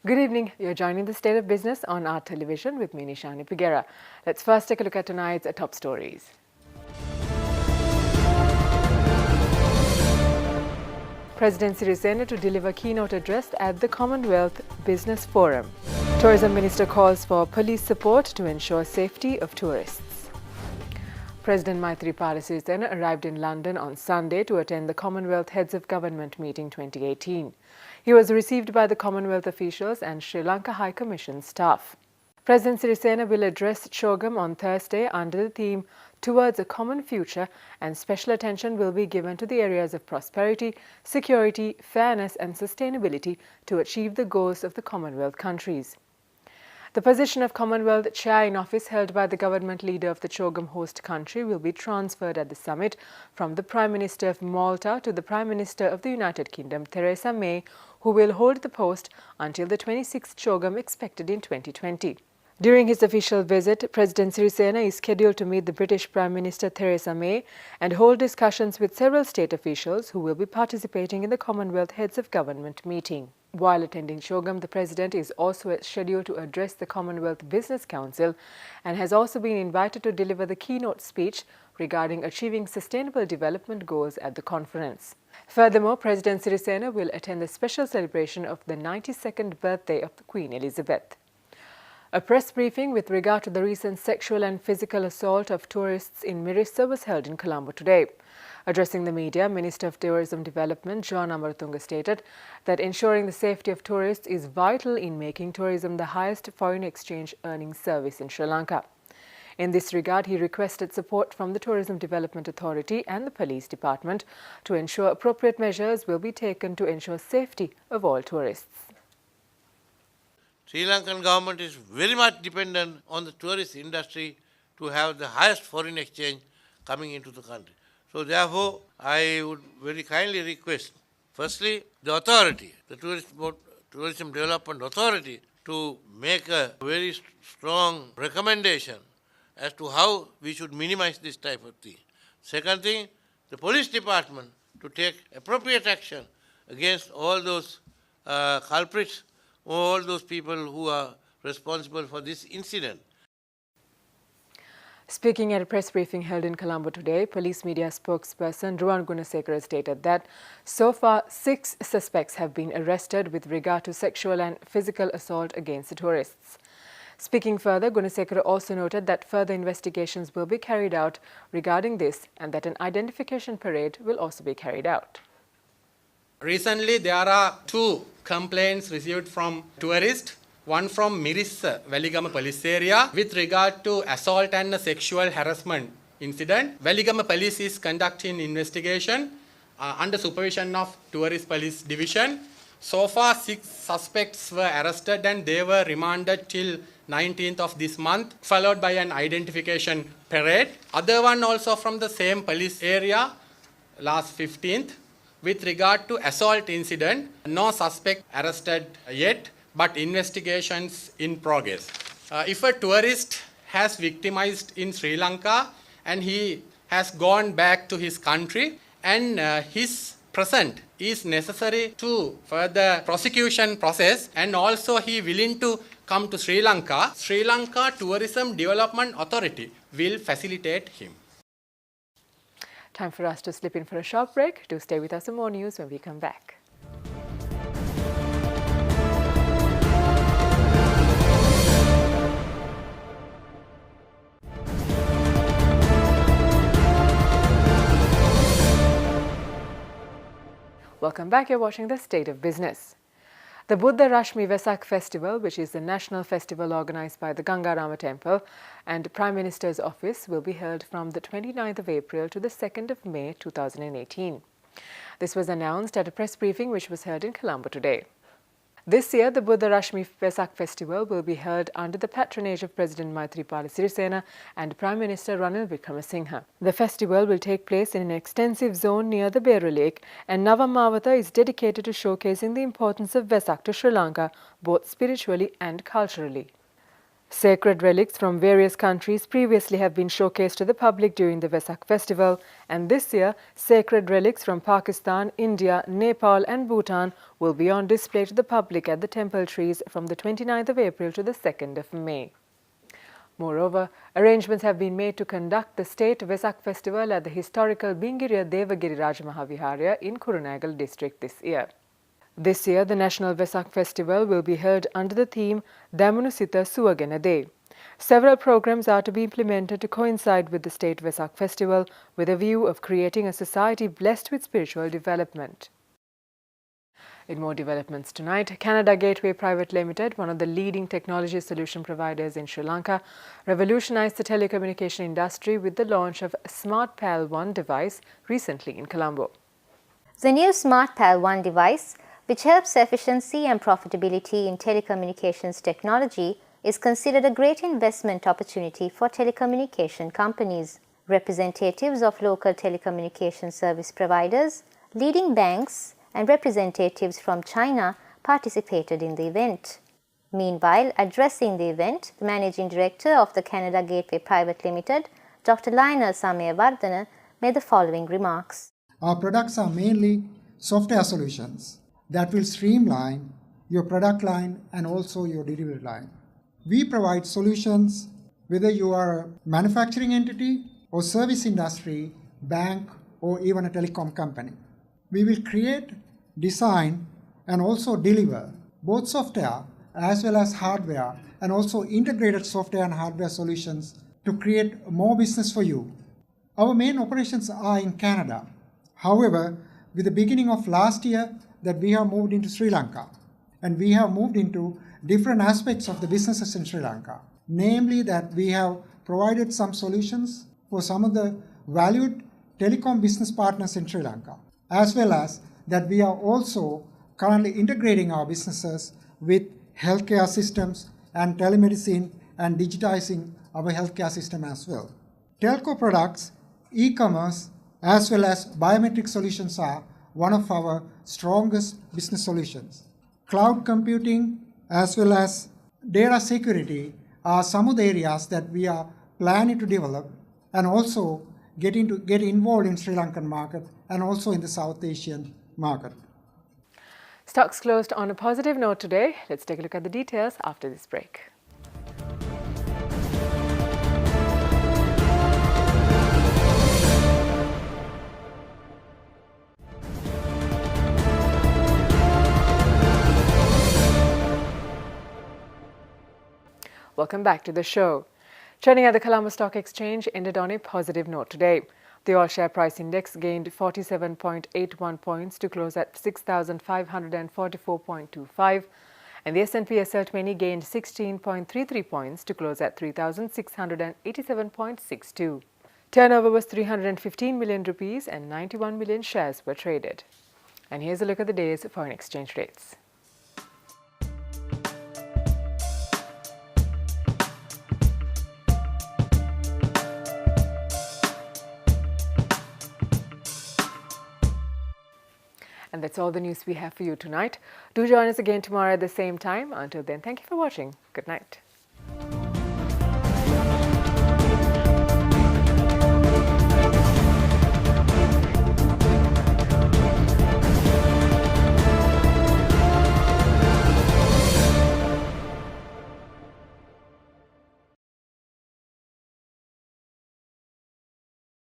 Good evening. You're joining the State of Business on our television with me, Nishani Piguera. Let's first take a look at tonight's top stories. President Sirisena to deliver keynote address at the Commonwealth Business Forum. Tourism Minister calls for police support to ensure safety of tourists. President Maithripala Sirisena arrived in London on Sunday to attend the Commonwealth Heads of Government meeting 2018. He was received by the Commonwealth officials and Sri Lanka High Commission staff. President Sirisena will address CHOGM on Thursday under the theme Towards a Common Future, and special attention will be given to the areas of prosperity, security, fairness and sustainability to achieve the goals of the Commonwealth countries. The position of Commonwealth Chair in office held by the government leader of the CHOGM host country will be transferred at the summit from the Prime Minister of Malta to the Prime Minister of the United Kingdom, Theresa May, who will hold the post until the 26th CHOGM expected in 2020. During his official visit, President Sirisena is scheduled to meet the British Prime Minister Theresa May and hold discussions with several state officials who will be participating in the Commonwealth Heads of Government meeting. While attending CHOGM, the President is also scheduled to address the Commonwealth Business Council and has also been invited to deliver the keynote speech regarding achieving sustainable development goals at the conference. Furthermore, President Sirisena will attend the special celebration of the 92nd birthday of Queen Elizabeth. A press briefing with regard to the recent sexual and physical assault of tourists in Mirissa was held in Colombo today. Addressing the media, Minister of Tourism Development John Amaratunga stated that ensuring the safety of tourists is vital in making tourism the highest foreign exchange earning service in Sri Lanka. In this regard, he requested support from the Tourism Development Authority and the Police Department to ensure appropriate measures will be taken to ensure safety of all tourists. Sri Lankan government is very much dependent on the tourist industry to have the highest foreign exchange coming into the country. So therefore, I would very kindly request, firstly, the authority, the Tourism Development Authority, to make a very strong recommendation as to how we should minimize this type of thing. Second thing, the police department to take appropriate action against all those culprits, all those people who are responsible for this incident. Speaking at a press briefing held in Colombo today, police media spokesperson Ruwan Gunasekara stated that so far 6 suspects have been arrested with regard to sexual and physical assault against the tourists. Speaking further, Gunasekara also noted that further investigations will be carried out regarding this and that an identification parade will also be carried out. Recently, there are 2 complaints received from tourists. One from Mirissa, Weligama police area with regard to assault and sexual harassment incident. Weligama police is conducting investigation under supervision of Tourist Police Division. So far, 6 suspects were arrested and they were remanded till 19th of this month, followed by an identification parade. Other one also from the same police area, last 15th. With regard to assault incident, no suspect arrested yet, but investigations in progress. If a tourist has victimized in Sri Lanka and he has gone back to his country and his present is necessary to further prosecution process and also he willing to come to Sri Lanka Tourism Development Authority will facilitate him. Time for us to slip in for a short break. Do stay with us for more news when we come back. Welcome back. You're watching The State of Business. The Buddha Rashmi Vesak Festival, which is the national festival organized by the Gangarama Temple and Prime Minister's Office, will be held from the 29th of April to the 2nd of May 2018. This was announced at a press briefing which was held in Colombo today. This year, the Buddha Rashmi Vesak Festival will be held under the patronage of President Maithripala Sirisena and Prime Minister Ranil Wickremesinghe. The festival will take place in an extensive zone near the Beru Lake, and Navamawatha is dedicated to showcasing the importance of Vesak to Sri Lanka, both spiritually and culturally. Sacred relics from various countries previously have been showcased to the public during the Vesak festival, and this year, sacred relics from Pakistan, India, Nepal and Bhutan will be on display to the public at the temple trees from the 29th of April to the 2nd of May. Moreover, arrangements have been made to conduct the state Vesak festival at the historical Bingiriya Devagiri Raj Mahaviharya in Kurunegala district this year. This year, the National Vesak Festival will be held under the theme Damanusita Suwaganade. Several programs are to be implemented to coincide with the State Vesak Festival with a view of creating a society blessed with spiritual development. In more developments tonight, Canada Gateway Private Limited, one of the leading technology solution providers in Sri Lanka, revolutionized the telecommunication industry with the launch of SmartPal One device recently in Colombo. The new SmartPal One device, which helps efficiency and profitability in telecommunications technology, is considered a great investment opportunity for telecommunication companies. Representatives of local telecommunication service providers, leading banks, and representatives from China participated in the event. Meanwhile, addressing the event, the Managing Director of the Canada Gateway Private Limited, Dr. Lionel Sameyawardena, made the following remarks. Our products are mainly software solutions that will streamline your product line and also your delivery line. We provide solutions whether you are a manufacturing entity or service industry, bank, or even a telecom company. We will create, design, and also deliver both software as well as hardware and also integrated software and hardware solutions to create more business for you. Our main operations are in Canada. However, with the beginning of last year, that we have moved into Sri Lanka, and we have moved into different aspects of the businesses in Sri Lanka. Namely that we have provided some solutions for some of the valued telecom business partners in Sri Lanka, as well as that we are also currently integrating our businesses with healthcare systems and telemedicine and digitizing our healthcare system as well. Telco products, e-commerce, as well as biometric solutions are one of our strongest business solutions. Cloud computing as well as data security are some of the areas that we are planning to develop and also get involved in Sri Lankan market and also in the South Asian market. Stocks closed on a positive note today. Let's take a look at the details after this break. Welcome back to the show. Trading at the Colombo Stock Exchange ended on a positive note today. The all share price index gained 47.81 points to close at 6,544.25, and the S&P SL20 gained 16.33 points to close at 3,687.62. Turnover was 315 million rupees and 91 million shares were traded. And here's a look at the day's foreign exchange rates. And that's all the news we have for you tonight. Do join us again tomorrow at the same time. Until then, thank you for watching. Good night.